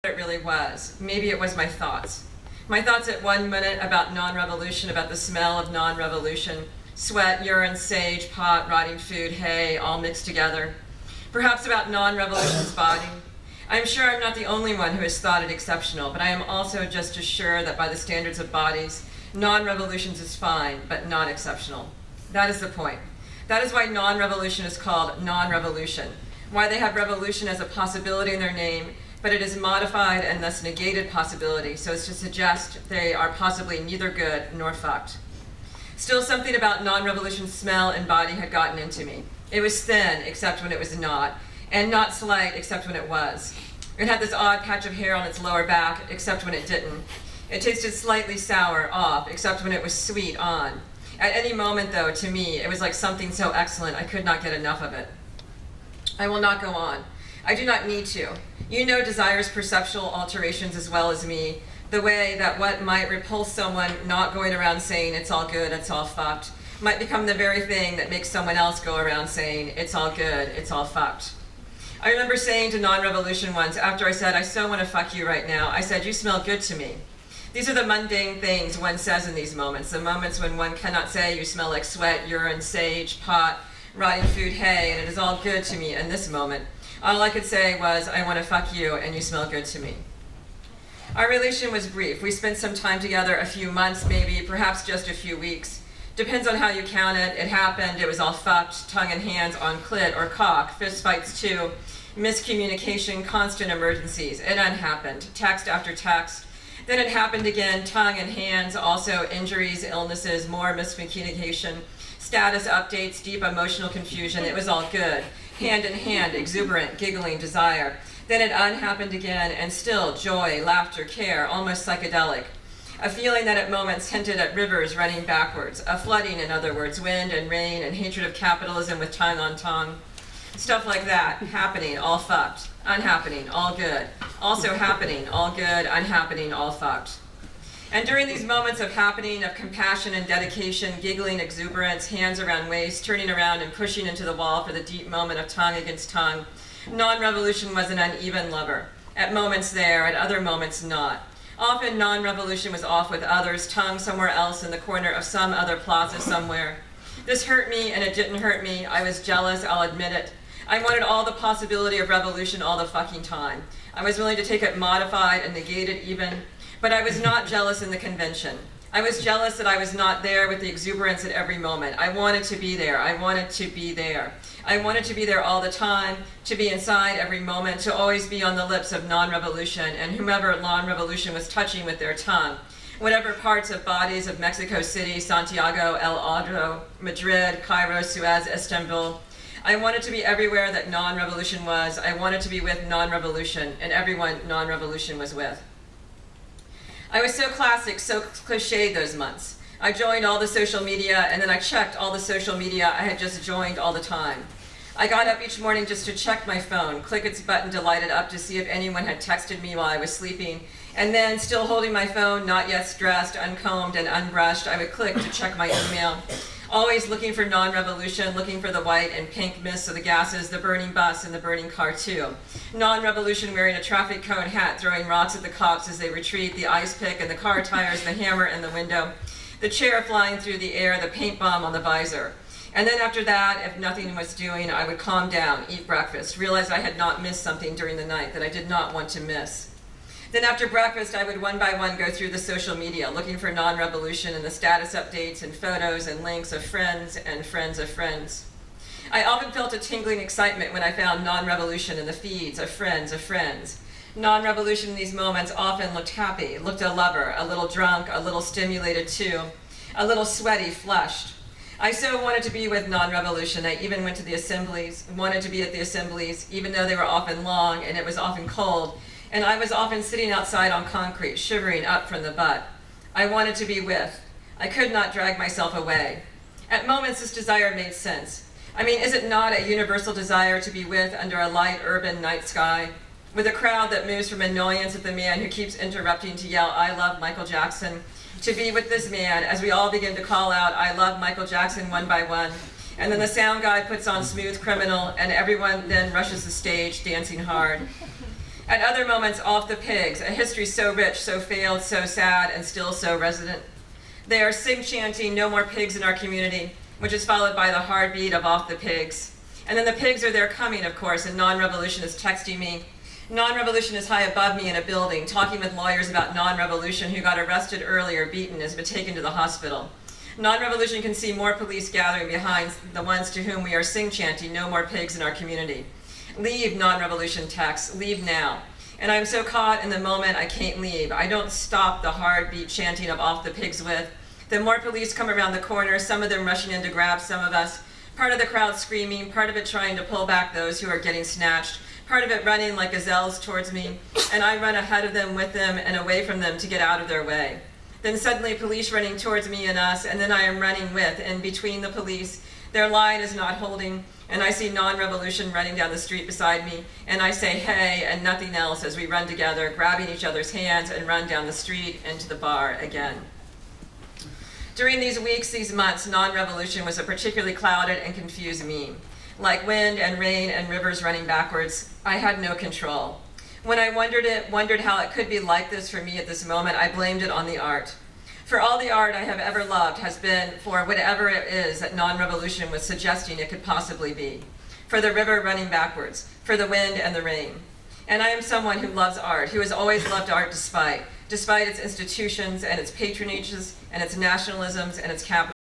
It really was. Maybe it was my thoughts. My thoughts at one minute about non-revolution, about the smell of non-revolution, sweat, urine, sage, pot, rotting food, hay, all mixed together. Perhaps about non-revolution's body. I'm sure I'm not the only one who has thought it exceptional, but I am also just as sure that by the standards of bodies, non-revolutions is fine, but not exceptional. That is the point. That is why non-revolution is called non-revolution, why they have revolution as a possibility in their name, but it is modified and thus negated possibility, so as to suggest they are possibly neither good nor fucked. Still, something about non-revolution smell and body had gotten into me. It was thin, except when it was not, and not slight, except when it was. It had this odd patch of hair on its lower back, except when it didn't. It tasted slightly sour, off, except when it was sweet, on. At any moment, though, to me, it was like something so excellent I could not get enough of it. I will not go on. I do not need to. You know desire's perceptual alterations as well as me, the way that what might repulse someone not going around saying it's all good, it's all fucked, might become the very thing that makes someone else go around saying it's all good, it's all fucked. I remember saying to non-revolution once, after I said, I so want to fuck you right now, I said, you smell good to me. These are the mundane things one says in these moments, the moments when one cannot say you smell like sweat, urine, sage, pot, rotting food, hay, and it is all good to me in this moment. All I could say was, I want to fuck you and you smell good to me. Our relation was brief. We spent some time together, a few months maybe, perhaps just a few weeks. Depends on how you count it. It happened, it was all fucked, tongue and hands on clit or cock, fist fights too, miscommunication, constant emergencies. It unhappened, text after text. Then it happened again, tongue and hands, also injuries, illnesses, more miscommunication, status updates, deep emotional confusion. It was all good. Hand in hand, exuberant, giggling, desire. Then it unhappened again, and still joy, laughter, care, almost psychedelic. A feeling that at moments hinted at rivers running backwards, a flooding, in other words, wind and rain and hatred of capitalism with tongue on tongue. Stuff like that, happening, all fucked. Unhappening, all good. Also happening, all good, unhappening, all fucked. And during these moments of happening, of compassion and dedication, giggling exuberance, hands around waist, turning around and pushing into the wall for the deep moment of tongue against tongue, non-revolution was an uneven lover. At moments there, at other moments not. Often non-revolution was off with others, tongue somewhere else in the corner of some other plaza somewhere. This hurt me and it didn't hurt me. I was jealous, I'll admit it. I wanted all the possibility of revolution all the fucking time. I was willing to take it modified and negated even. But I was not jealous in the convention. I was jealous that I was not there with the exuberance at every moment. I wanted to be there. I wanted to be there. I wanted to be there all the time, to be inside every moment, to always be on the lips of non-revolution and whomever non-revolution was touching with their tongue. Whatever parts of bodies of Mexico City, Santiago, El Adro, Madrid, Cairo, Suez, Istanbul. I wanted to be everywhere that non-revolution was. I wanted to be with non-revolution and everyone non-revolution was with. I was so classic, so cliched those months. I joined all the social media and then I checked all the social media I had just joined all the time. I got up each morning just to check my phone, click its button to light it up to see if anyone had texted me while I was sleeping, and then, still holding my phone, not yet dressed, uncombed and unbrushed, I would click to check my email. Always looking for non-revolution, looking for the white and pink mists of the gases, the burning bus and the burning car too. Non-revolution wearing a traffic cone hat, throwing rocks at the cops as they retreat, the ice pick and the car tires, the hammer and the window, the chair flying through the air, the paint bomb on the visor. And then after that, if nothing was doing, I would calm down, eat breakfast, realize I had not missed something during the night that I did not want to miss. Then after breakfast, I would one by one go through the social media, looking for non-revolution and the status updates and photos and links of friends and friends of friends. I often felt a tingling excitement when I found non-revolution in the feeds of friends of friends. Non-revolution in these moments often looked happy, looked a lover, a little drunk, a little stimulated too, a little sweaty, flushed. I so wanted to be with non-revolution, I even went to the assemblies, wanted to be at the assemblies, even though they were often long and it was often cold, and I was often sitting outside on concrete, shivering up from the butt. I wanted to be with. I could not drag myself away. At moments, this desire made sense. I mean, is it not a universal desire to be with under a light urban night sky, with a crowd that moves from annoyance at the man who keeps interrupting to yell, I love Michael Jackson, to be with this man as we all begin to call out, I love Michael Jackson one by one, and then the sound guy puts on Smooth Criminal, and everyone then rushes the stage, dancing hard. At other moments, off the pigs, a history so rich, so failed, so sad, and still so resonant. They are sing-chanting, "No more pigs in our community," which is followed by the hard beat of "Off the pigs." And then the pigs are there coming, of course, and non-revolution is texting me. Non-revolution is high above me in a building, talking with lawyers about non-revolution who got arrested earlier, beaten, has been taken to the hospital. Non-revolution can see more police gathering behind the ones to whom we are sing-chanting, "No more pigs in our community." Leave, non-revolution text, leave now. And I'm so caught in the moment I can't leave. I don't stop the hard beat chanting of "Off the pigs" with. The more police come around the corner, some of them rushing in to grab some of us, part of the crowd screaming, part of it trying to pull back those who are getting snatched, part of it running like gazelles towards me, and I run ahead of them, with them, and away from them to get out of their way. Then suddenly police running towards me and us, and then I am running with and between the police. Their line is not holding, and I see non-revolution running down the street beside me, and I say "hey" and nothing else as we run together, grabbing each other's hands and run down the street into the bar again. During these weeks, these months, non-revolution was a particularly clouded and confused meme. Like wind and rain and rivers running backwards, I had no control. When I wondered how it could be like this for me at this moment, I blamed it on the art. For all the art I have ever loved has been for whatever it is that non-revolution was suggesting it could possibly be. For the river running backwards, for the wind and the rain. And I am someone who loves art, who has always loved art despite its institutions and its patronages and its nationalisms and its capitalism.